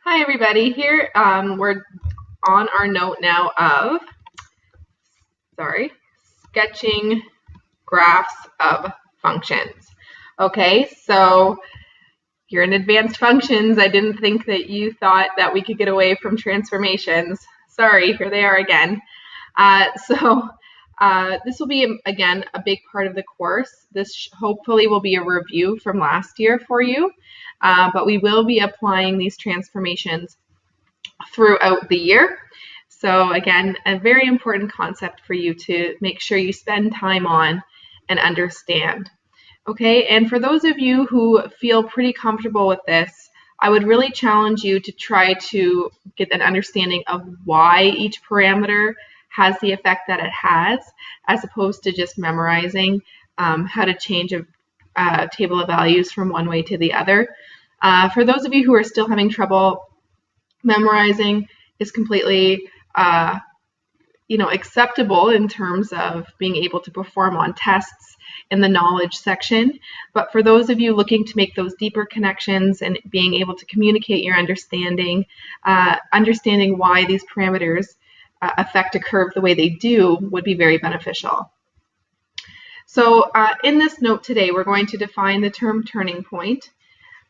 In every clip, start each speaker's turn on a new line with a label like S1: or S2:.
S1: Hi everybody, here we're on our note now of, sketching graphs of functions. Okay, so you're in advanced functions. I didn't think that you thought that we could get away from transformations. Sorry, here they are again. This will be, again, a big part of the course. This hopefully will be a review from last year for you, but we will be applying these transformations throughout the year. So again, a very important concept for you to make sure you spend time on and understand. Okay, and for those of you who feel pretty comfortable with this, I would really challenge you to try to get an understanding of why each parameter has the effect that it has, as opposed to just memorizing how to change a table of values from one way to the other. For those of you who are still having trouble, memorizing is completely acceptable in terms of being able to perform on tests in the knowledge section. But for those of you looking to make those deeper connections and being able to communicate your understanding, understanding why these parameters affect a curve the way they do would be very beneficial. So in this note today, we're going to define the term turning point.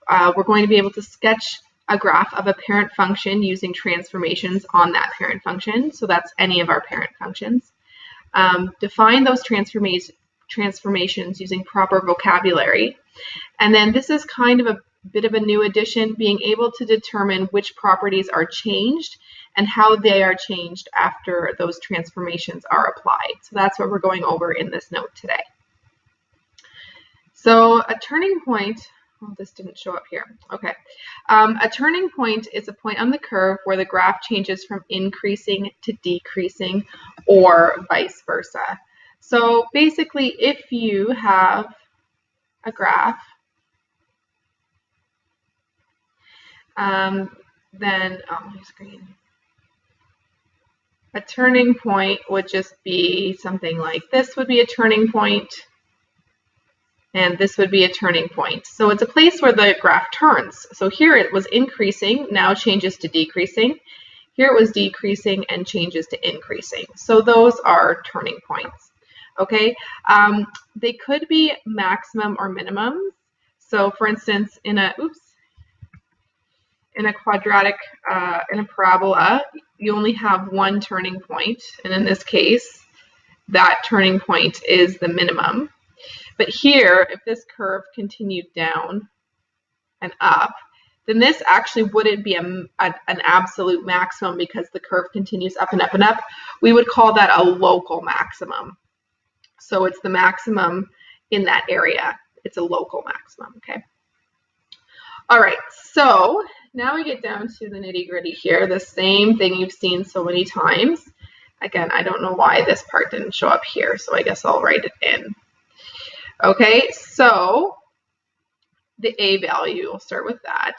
S1: We're going to be able to sketch a graph of a parent function using transformations on that parent function. So that's any of our parent functions. Define those transformations using proper vocabulary. And then this is kind of a bit of a new addition, being able to determine which properties are changed and how they are changed after those transformations are applied. So that's what we're going over in this note today. So a turning point, oh, this didn't show up here. Okay. A turning point is a point on the curve where the graph changes from increasing to decreasing or vice versa. So basically, if you have a graph, then a turning point would just be something like this would be a turning point, and this would be a turning point. So it's a place where the graph turns. So here it was increasing, now changes to decreasing. Here it was decreasing and changes to increasing. So those are turning points. Okay, they could be maximum or minimum. So for instance, in a quadratic, in a parabola, you only have one turning point, and in this case, that turning point is the minimum. But here, if this curve continued down and up, then this actually wouldn't be an absolute maximum because the curve continues up and up and up. We would call that a local maximum. So it's the maximum in that area. It's a local maximum, okay? All right, so now we get down to the nitty-gritty here, the same thing you've seen so many times. Again, I don't know why this part didn't show up here, so I guess I'll write it in. Okay, so the A value, we'll start with that.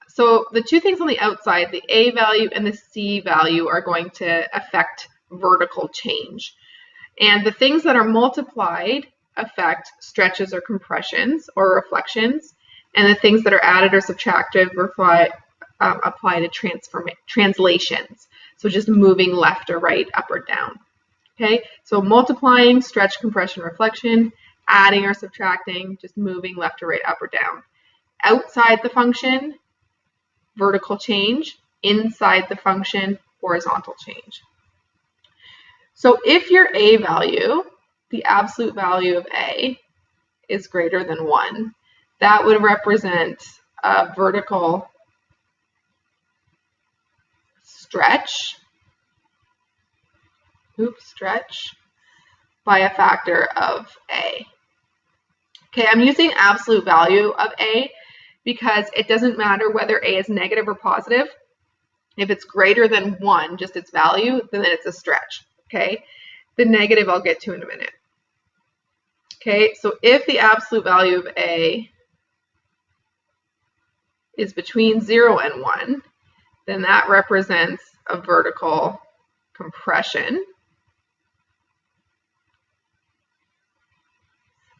S1: So the two things on the outside, the A value and the C value, are going to affect vertical change. And the things that are multiplied affect stretches or compressions or reflections. And the things that are added or subtracted apply to translations. So just moving left or right, up or down. Okay, so multiplying, stretch, compression, reflection, adding or subtracting, just moving left or right, up or down. Outside the function, vertical change. Inside the function, horizontal change. So if your A value, the absolute value of A, is greater than 1, that would represent a vertical stretch by a factor of A. Okay, I'm using absolute value of A because it doesn't matter whether A is negative or positive. If it's greater than 1, just its value, then it's a stretch. Okay, the negative I'll get to in a minute. Okay, so if the absolute value of A is between 0 and 1, then that represents a vertical compression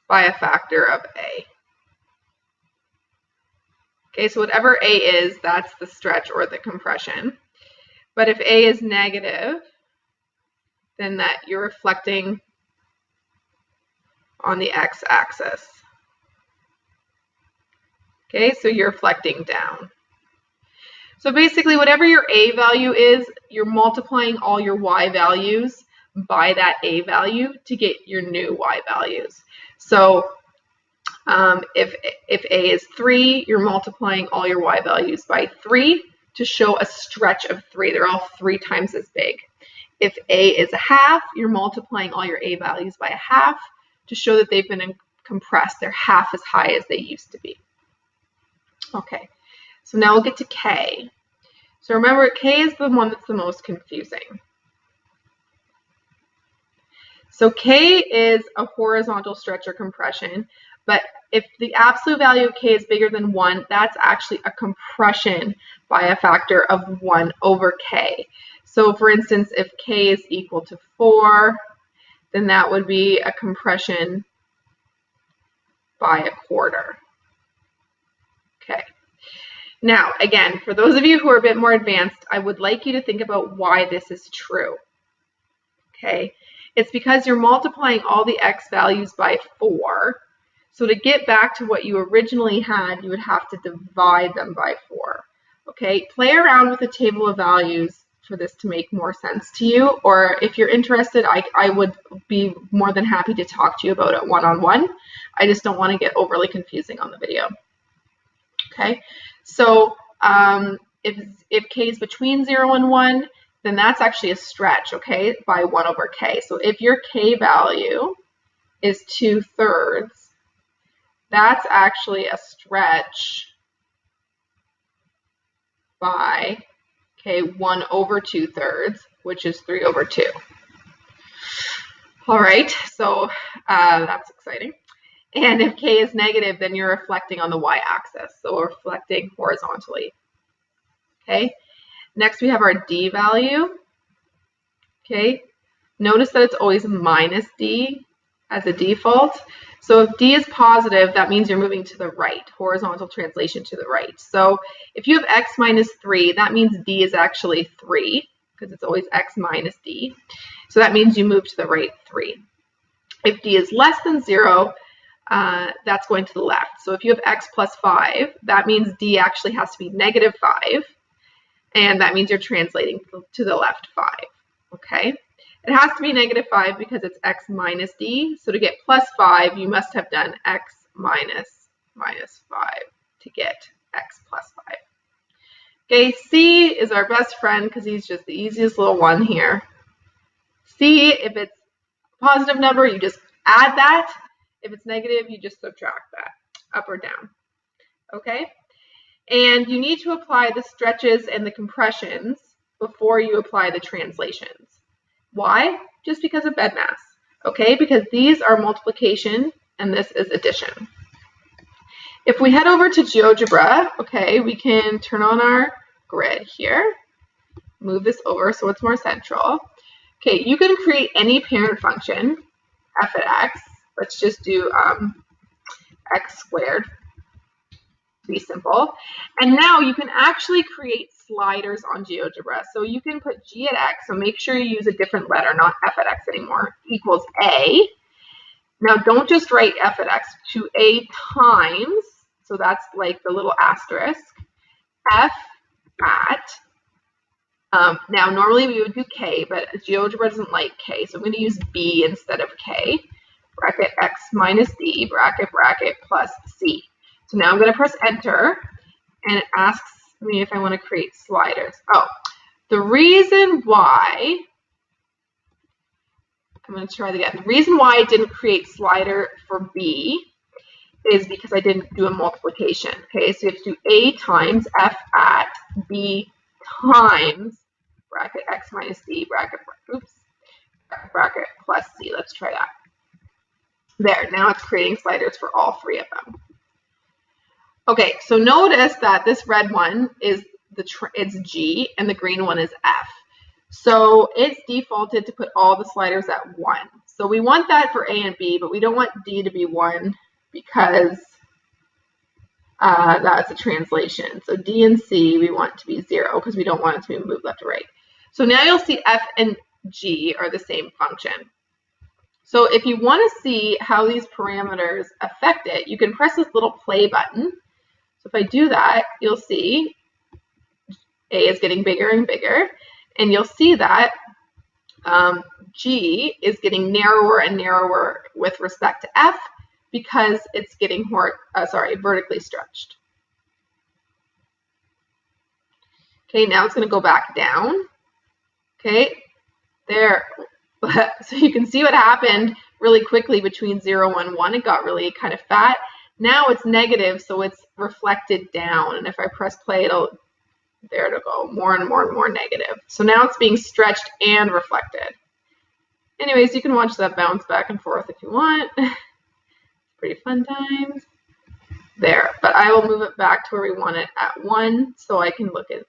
S1: by a factor of A. Okay, so whatever A is, that's the stretch or the compression. But if A is negative, then that you're reflecting on the x-axis. Okay, so you're reflecting down. So basically, whatever your A value is, you're multiplying all your Y values by that A value to get your new Y values. So if A is 3, you're multiplying all your Y values by 3 to show a stretch of 3. They're all 3 times as big. If A is a half, you're multiplying all your A values by a half to show that they've been compressed. They're half as high as they used to be. Okay, so now we'll get to K. So remember, K is the one that's the most confusing. So K is a horizontal stretch or compression, but if the absolute value of K is bigger than 1, that's actually a compression by a factor of 1 over K. So for instance, if K is equal to 4, then that would be a compression by a quarter. Okay. Now, again, for those of you who are a bit more advanced, I would like you to think about why this is true. Okay. It's because you're multiplying all the x values by 4. So to get back to what you originally had, you would have to divide them by 4. Okay, play around with the table of values for this to make more sense to you. Or if you're interested, I would be more than happy to talk to you about it one-on-one. I just don't want to get overly confusing on the video. Okay, so if K is between 0 and 1, then that's actually a stretch, okay, by 1 over K. So if your K value is 2/3, that's actually a stretch by, okay, 1 over 2/3, which is 3 over 2. All right, so that's exciting. And if K is negative, then you're reflecting on the y-axis, so we're reflecting horizontally. Okay, next we have our D value. Okay, notice that it's always minus D as a default. So if D is positive, that means you're moving to the right, horizontal translation to the right. So if you have x minus 3, that means D is actually 3, because it's always x minus D. So that means you move to the right 3. If D is less than 0, that's going to the left. So if you have x plus 5, that means D actually has to be negative 5, and that means you're translating to the left 5. Okay? It has to be negative 5 because it's x minus D. So to get plus 5, you must have done x minus 5 to get x plus 5. Okay, C is our best friend because he's just the easiest little one here. C, if it's a positive number, you just add that. If it's negative, you just subtract that, up or down. Okay? And you need to apply the stretches and the compressions before you apply the translations. Why? Just because of BEDMAS, okay? Because these are multiplication and this is addition. If we head over to GeoGebra, okay, we can turn on our grid here, move this over so it's more central. Okay, you can create any parent function, f at x. Let's just do x squared. Be simple. And now you can actually create sliders on GeoGebra. So you can put g at x, so make sure you use a different letter, not f at x anymore, equals a. Now don't just write f at x, to a times, so that's like the little asterisk, f at, now normally we would do k, but GeoGebra doesn't like k, so I'm going to use b instead of k, bracket x minus d, bracket, plus c. So now I'm going to press enter, and it asks me if I want to create sliders. Oh, the reason why, I'm going to try it again. The reason why I didn't create slider for B is because I didn't do a multiplication. Okay, so you have to do A times F at B times bracket X minus D, bracket plus C. Let's try that. There, now it's creating sliders for all 3 of them. Okay, so notice that this red one is it's G and the green one is F. So it's defaulted to put all the sliders at 1. So we want that for A and B, but we don't want D to be 1 because That's a translation. So D and C we want to be 0 because we don't want it to be moved left to right. So now you'll see F and G are the same function. So if you want to see how these parameters affect it, you can press this little play button. So if I do that, you'll see A is getting bigger and bigger, and you'll see that G is getting narrower and narrower with respect to F because it's getting vertically stretched. Okay, now it's going to go back down. Okay, there. So you can see what happened really quickly between 0 and 1. It got really kind of fat. Now it's negative, so it's reflected down. And if I press play, there it'll go more and more and more negative. So now it's being stretched and reflected. Anyways, you can watch that bounce back and forth if you want. Pretty fun times. There, but I will move it back to where we want it at 1 so I can look at it.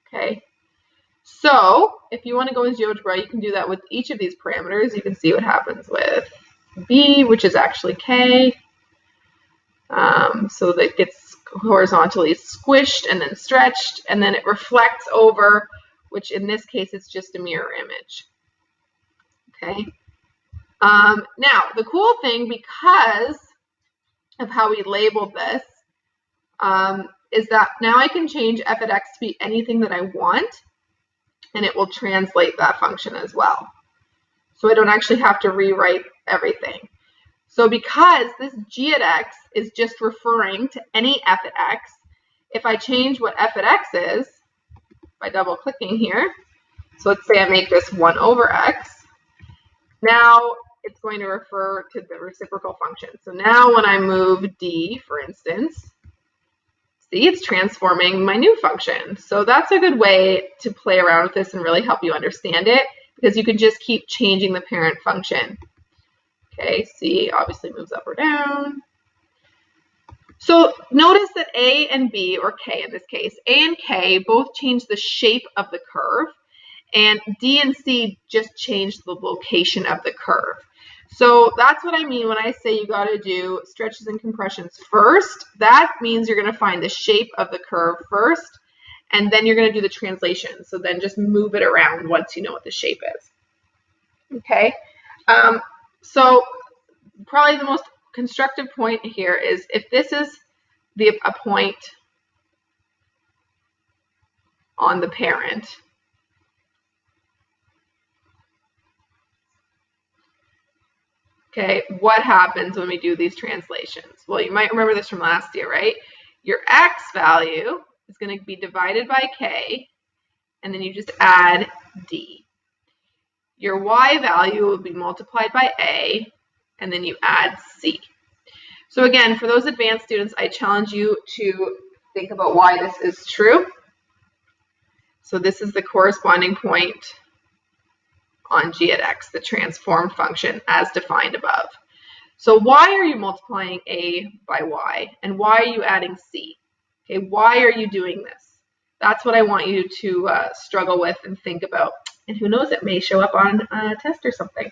S1: Okay. So if you want to go in GeoGebra, you can do that with each of these parameters. You can see what happens with B, which is actually K. So that gets horizontally squished and then stretched, and then it reflects over, which in this case is just a mirror image. Okay. Now, the cool thing, because of how we labeled this, is that now I can change f at x to be anything that I want, and it will translate that function as well. So I don't actually have to rewrite everything. So because this g at x is just referring to any f at x, if I change what f at x is by double clicking here, so let's say I make this 1 over x, now it's going to refer to the reciprocal function. So now when I move d, for instance, see, it's transforming my new function. So that's a good way to play around with this and really help you understand it, because you can just keep changing the parent function. Okay, C obviously moves up or down. So notice that A and B, or K in this case, A and K both change the shape of the curve, and D and C just change the location of the curve. So that's what I mean when I say you got to do stretches and compressions first. That means you're going to find the shape of the curve first, and then you're going to do the translation. So then just move it around once you know what the shape is. Okay. So probably the most constructive point here is if this is a point on the parent, okay, what happens when we do these translations? Well, you might remember this from last year, right? Your x value is going to be divided by k, and then you just add d. Your y value will be multiplied by a, and then you add c. So again, for those advanced students, I challenge you to think about why this is true. So this is the corresponding point on g at x, the transform function as defined above. So why are you multiplying a by y, and why are you adding c? Okay, why are you doing this? That's what I want you to struggle with and think about. And who knows, it may show up on a test or something.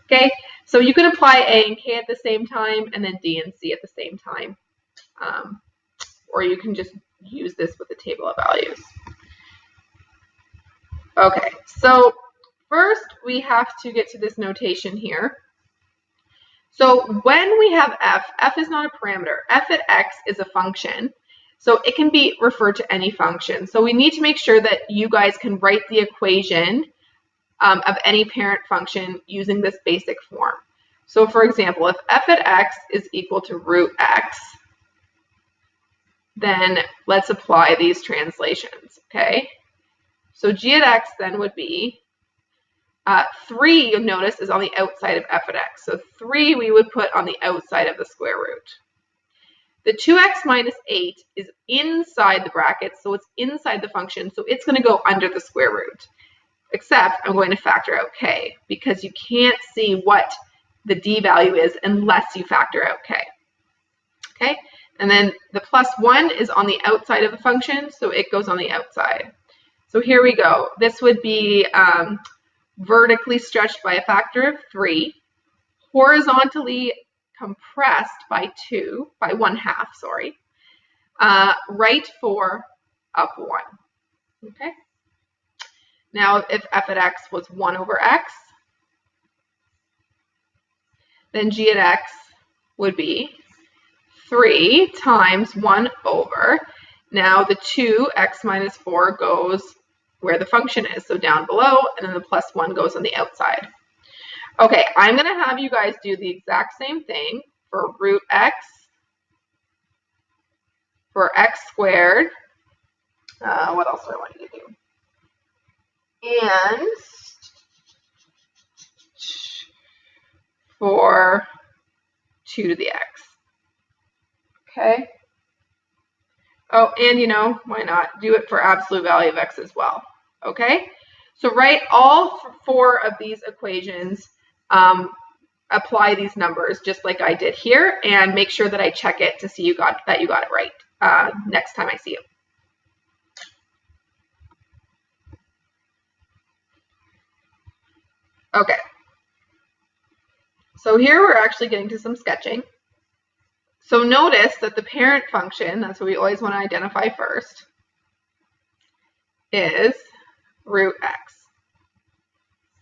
S1: Okay, so you can apply a and k at the same time, and then d and c at the same time. Or you can just use this with a table of values. Okay, so first we have to get to this notation here. So when we have f is not a parameter. F at x is a function. So it can be referred to any function. So we need to make sure that you guys can write the equation of any parent function using this basic form. So for example, if f at x is equal to root x, then let's apply these translations, okay? So g at x then would be 3, you'll notice, is on the outside of f at x. So 3 we would put on the outside of the square root. The 2x minus 8 is inside the brackets, so it's inside the function, so it's going to go under the square root. Except I'm going to factor out k, because you can't see what the d value is unless you factor out k. Okay, and then the plus 1 is on the outside of the function, so it goes on the outside. So here we go. This would be vertically stretched by a factor of 3, horizontally compressed by 1/2, sorry, Write 4 of 1. Okay. Now, if f at x was 1 over x, then g at x would be 3 times 1 over. Now, the 2, x minus 4, goes where the function is, so down below, and then the plus 1 goes on the outside. Okay, I'm going to have you guys do the exact same thing for root x, for x squared. What else do I want you to do? And for 2 to the x. Okay? Oh, and you know, why not? Do it for absolute value of x as well. Okay? So write all 4 of these equations, apply these numbers just like I did here, and make sure that I check it to see you got it right next time I see you. Okay. So here we're actually getting to some sketching. So notice that the parent function, that's what we always want to identify first, is root x.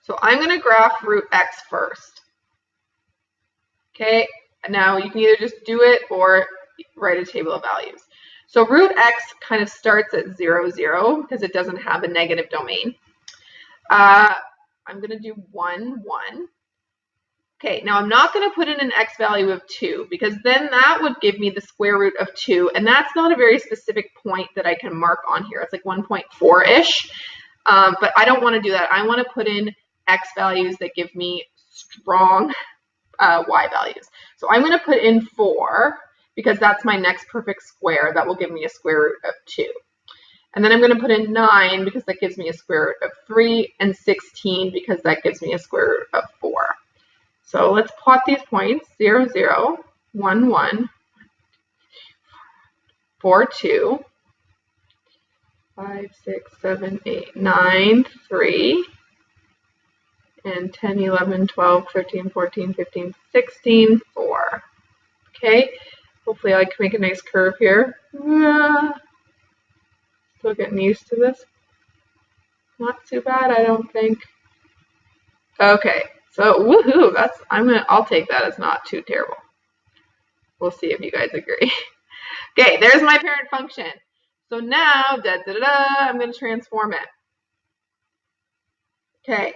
S1: So I'm going to graph root x first. Okay, now you can either just do it or write a table of values. So root x kind of starts at 0, 0 because it doesn't have a negative domain. I'm going to do 1, 1. Okay, now I'm not going to put in an x value of 2 because then that would give me the square root of 2, and that's not a very specific point that I can mark on here. It's like 1.4-ish, but I don't want to do that. I want to put in x values that give me strong y values. So I'm going to put in 4 because that's my next perfect square. That will give me a square root of 2. And then I'm going to put in 9 because that gives me a square root of 3, and 16 because that gives me a square root of 4. So let's plot these points, 0, 0, 1, 1, 4, 2, 5, 6, 7, 8, 9, 3, and 10, 11, 12, 13, 14, 15, 16, 4. Okay, hopefully I can make a nice curve here. Still getting used to this. Not too bad, I don't think. Okay, so woohoo! I'll take that as not too terrible. We'll see if you guys agree. Okay, there's my parent function. So now, I'm going to transform it. Okay,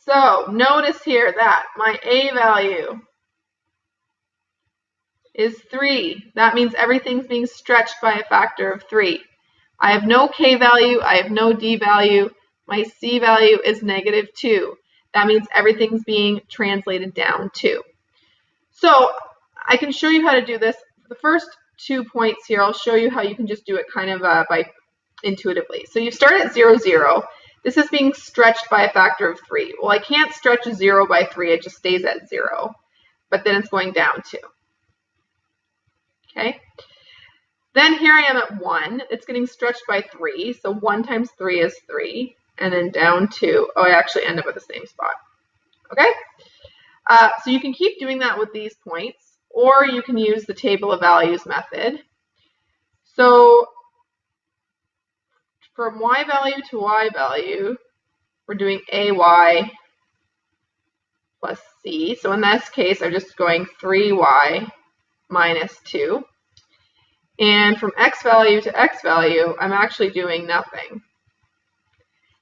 S1: so notice here that my a value is 3. That means everything's being stretched by a factor of 3. I have no k value, I have no d value. My c value is negative 2. That means everything's being translated down 2. So I can show you how to do this. The first 2 points here, I'll show you how you can just do it kind of by intuitively. So you start at 0, 0. This is being stretched by a factor of 3. Well, I can't stretch 0 by 3. It just stays at 0. But then it's going down 2. Okay. Then here I am at 1. It's getting stretched by 3. So 1 times 3 is 3. And then down 2. Oh, I actually end up at the same spot. Okay? So you can keep doing that with these points, or you can use the table of values method. So from y value to y value, we're doing ay plus c. So in this case, I'm just going 3y minus 2. And from x value to x value, I'm actually doing nothing.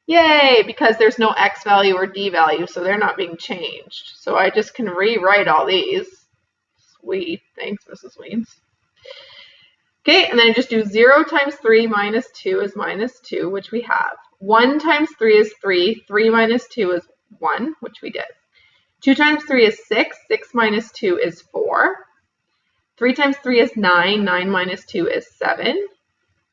S1: Yay, because there's no x value or d value, so they're not being changed. So I just can rewrite all these. Sweet, thanks, Mrs. Weens. Okay, and then I just do 0 times 3 minus 2 is minus 2, which we have. 1 times 3 is 3. 3 minus 2 is 1, which we did. 2 times 3 is 6. 6 minus 2 is 4. 3 times 3 is 9. 9 minus 2 is 7.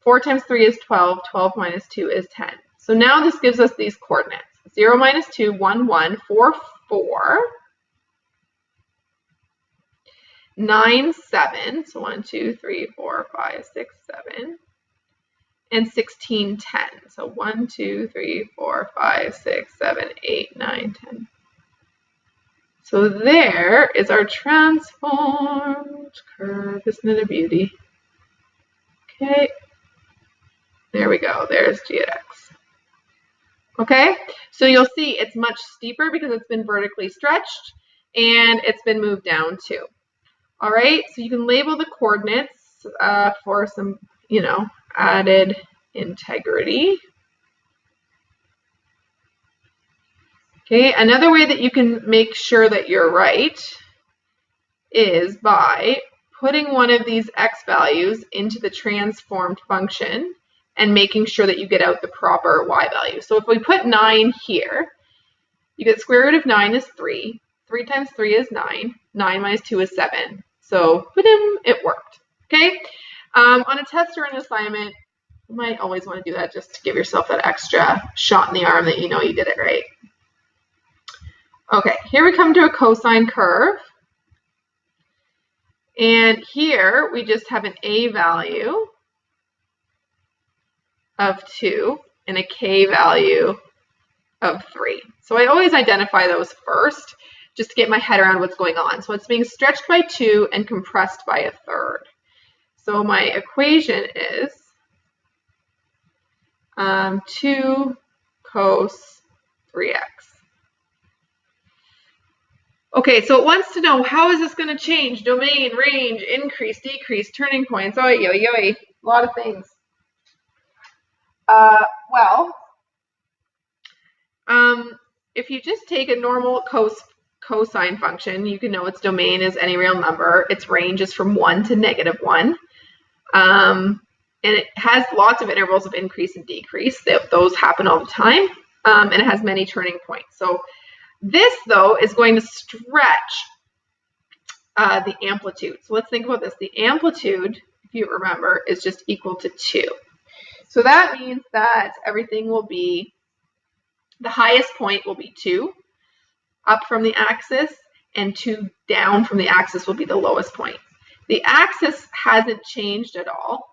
S1: 4 times 3 is 12. 12 minus 2 is 10. So now this gives us these coordinates. 0 minus 2, 1, 1, 4, 4, 9, 7. So 1, 2, 3, 4, 5, 6, 7. And 16, 10. So 1, 2, 3, 4, 5, 6, 7, 8, 9, 10. So there is our transformed curve. Isn't it a beauty? Okay, there we go. There's g at x. Okay, so you'll see it's much steeper because it's been vertically stretched and it's been moved down too. All right, so you can label the coordinates for some, added integrity. Okay, another way that you can make sure that you're right is by putting one of these x values into the transformed function and making sure that you get out the proper y value. So if we put 9 here, you get square root of 9 is 3. 3 times 3 is 9. 9 minus 2 is 7. So, it worked. Okay? On a test or an assignment, you might always want to do that just to give yourself that extra shot in the arm that you know you did it right. Okay, here we come to a cosine curve. And here we just have an a value of 2 and a k value of 3. So I always identify those first just to get my head around what's going on. So it's being stretched by 2 and compressed by 1/3. So my equation is 2 cos 3x. Okay, so it wants to know, how is this going to change? Domain, range, increase, decrease, turning points. Oh, a lot of things. If you just take a normal cosine function, you can know its domain is any real number. Its range is from 1 to -1. And it has lots of intervals of increase and decrease. Those happen all the time. And it has many turning points. So this, though, is going to stretch the amplitude. So let's think about this. The amplitude, if you remember, is just equal to 2. So that means that everything will be, the highest point will be 2 up from the axis, and 2 down from the axis will be the lowest point. The axis hasn't changed at all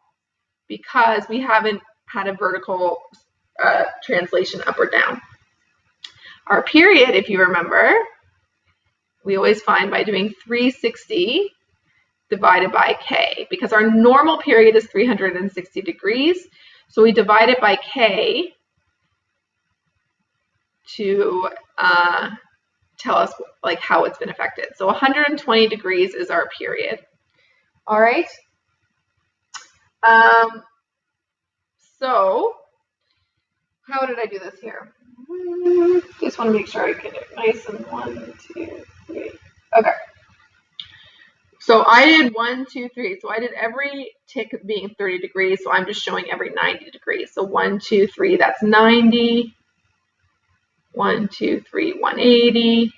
S1: because we haven't had a vertical translation up or down. Our period, if you remember, we always find by doing 360 divided by k, because our normal period is 360 degrees. So we divide it by k to tell us like how it's been affected. So 120 degrees is our period. All right. So how did I do this here? Just want to make sure I get it nice and 1, 2, 3. Okay. So I did 1, 2, 3. So I did every tick being 30 degrees. So I'm just showing every 90 degrees. So 1, 2, 3, that's 90. 1, 2, 3, 180.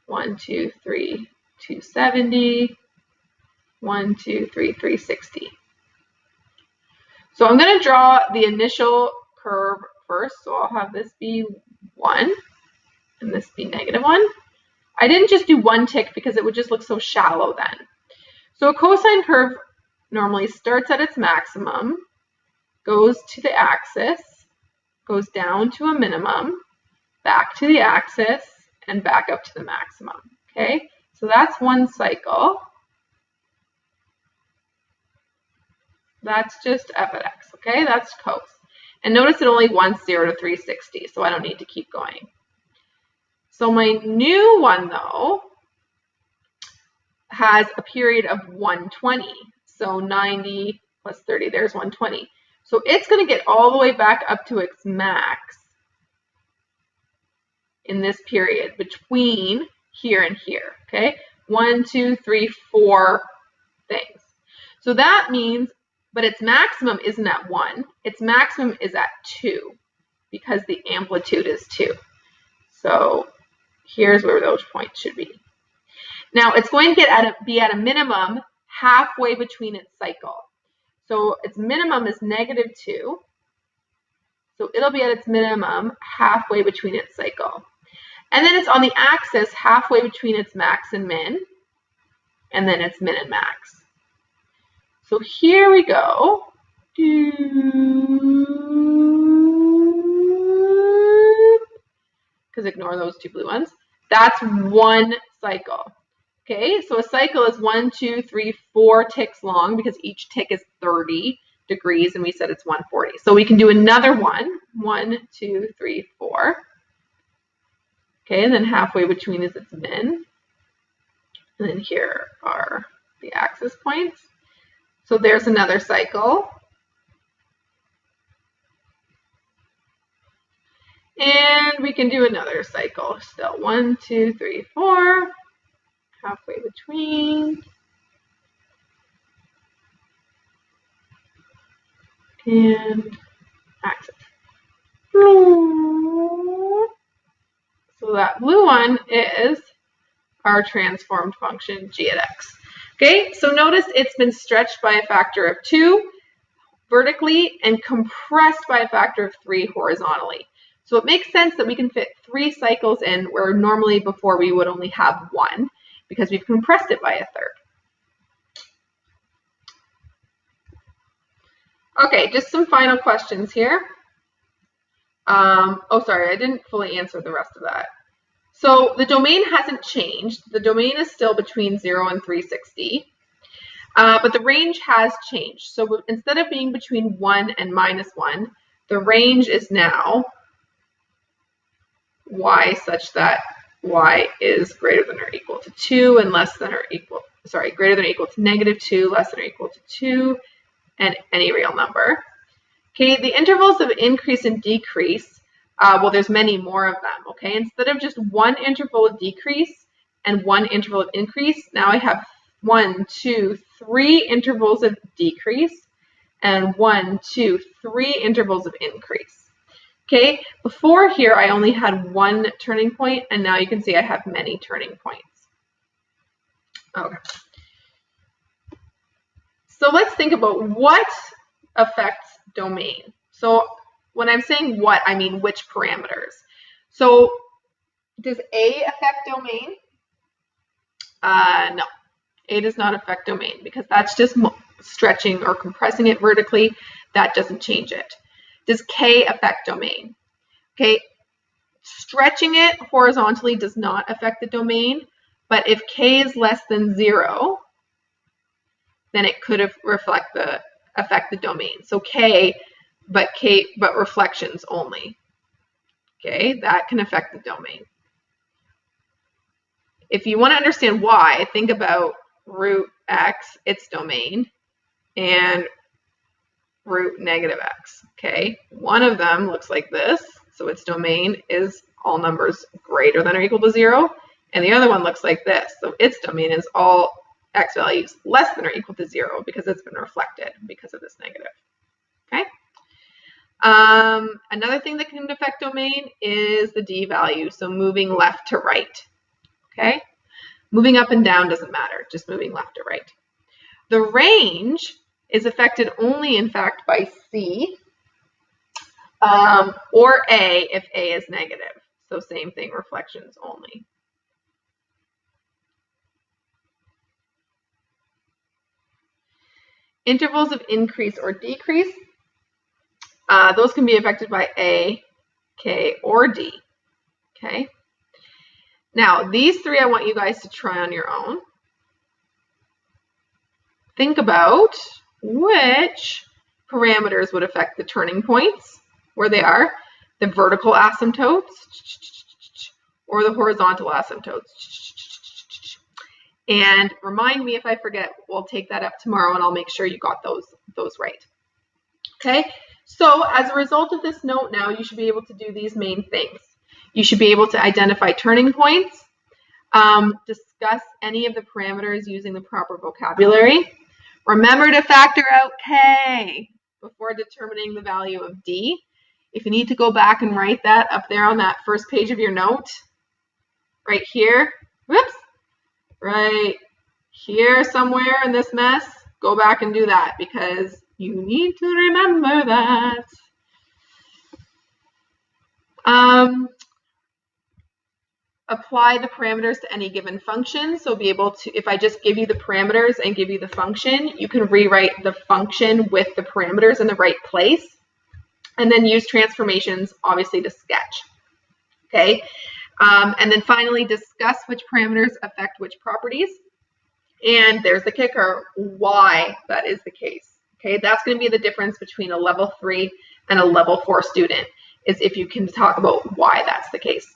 S1: 1, 2, 3, 270. 1, 2, 3, 360. So I'm going to draw the initial curve first. So I'll have this be 1 and this be -1. I didn't just do 1 tick because it would just look so shallow then. So a cosine curve normally starts at its maximum, goes to the axis, goes down to a minimum, back to the axis, and back up to the maximum. Okay, so that's one cycle. That's just f at x, okay? That's cos. And notice it only wants 0 to 360, so I don't need to keep going. So my new one, though, has a period of 120. So 90 plus 30, there's 120. So it's going to get all the way back up to its max in this period between here and here, okay? 1, 2, 3, 4 things. So that means, but its maximum isn't at 1. Its maximum is at 2 because the amplitude is 2. So here's where those points should be. Now it's going to be at a minimum halfway between its cycle. So its minimum is -2. So it'll be at its minimum halfway between its cycle. And then it's on the axis halfway between its max and min, and then its min and max. So here we go. Because ignore those two blue ones. That's one cycle. Okay, so a cycle is 1, 2, 3, 4 ticks long because each tick is 30 degrees and we said it's 140. So we can do another one. 1, 2, 3, 4. Okay, and then halfway between is its min. And then here are the axis points. So there's another cycle. And we can do another cycle. Still 1, 2, 3, 4. Halfway between. And axis. So that blue one is our transformed function g at x. Okay, so notice it's been stretched by a factor of 2 vertically and compressed by a factor of 3 horizontally. So it makes sense that we can fit 3 cycles in where normally before we would only have 1 because we've compressed it by a third. Okay, just some final questions here. Oh, sorry, I didn't fully answer the rest of that. So the domain hasn't changed. The domain is still between 0 and 360, but the range has changed. So instead of being between 1 and -1, the range is now y such that y is greater than or equal to 2 and less than or equal, sorry, greater than or equal to -2, less than or equal to 2, and any real number. Okay, the intervals of increase and decrease, well, there's many more of them, okay? Instead of just one interval of decrease and one interval of increase, now I have 1, 2, 3 intervals of decrease and 1, 2, 3 intervals of increase. Okay, before here I only had one turning point, and now you can see I have many turning points. Okay. So let's think about what affects domain. So when I'm saying what, I mean which parameters. So does A affect domain? No, A does not affect domain because that's just stretching or compressing it vertically. That doesn't change it. Does K affect domain? Okay, stretching it horizontally does not affect the domain, but if K is less than 0, then it could affect the domain. So K, but reflections only. Okay, that can affect the domain. If you want to understand why, think about root x, its domain, and root -x. Okay, one of them looks like this, so its domain is all numbers greater than or equal to 0, and the other one looks like this, so its domain is all x values less than or equal to 0 because it's been reflected because of this negative. Okay. Another thing that can affect domain is the d value, so moving left to right. Okay, moving up and down doesn't matter, just moving left to right. The range is affected only, in fact, by C or A if A is negative. So same thing, reflections only. Intervals of increase or decrease, those can be affected by A, K, or D. Okay. Now, these three I want you guys to try on your own. Think about which parameters would affect the turning points, where they are, the vertical asymptotes or the horizontal asymptotes. And remind me if I forget, we'll take that up tomorrow and I'll make sure you got those right. Okay, so as a result of this note now, you should be able to do these main things. You should be able to identify turning points, discuss any of the parameters using the proper vocabulary. Remember to factor out K before determining the value of D. If you need to go back and write that up there on that first page of your note, right here, whoops, right here somewhere in this mess, go back and do that because you need to remember that. Apply the parameters to any given function. So be able to, if I just give you the parameters and give you the function, you can rewrite the function with the parameters in the right place. And then use transformations, obviously, to sketch. Okay. And then finally, discuss which parameters affect which properties. And there's the kicker, why that is the case. Okay, that's going to be the difference between a level 3 and a level 4 student, is if you can talk about why that's the case.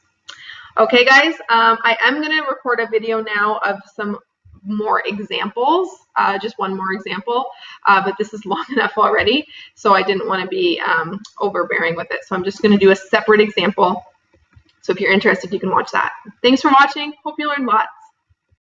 S1: Okay, guys, I am going to record a video now of some more examples, just one more example, but this is long enough already, so I didn't want to be overbearing with it. So I'm just going to do a separate example. So if you're interested, you can watch that. Thanks for watching. Hope you learned lots.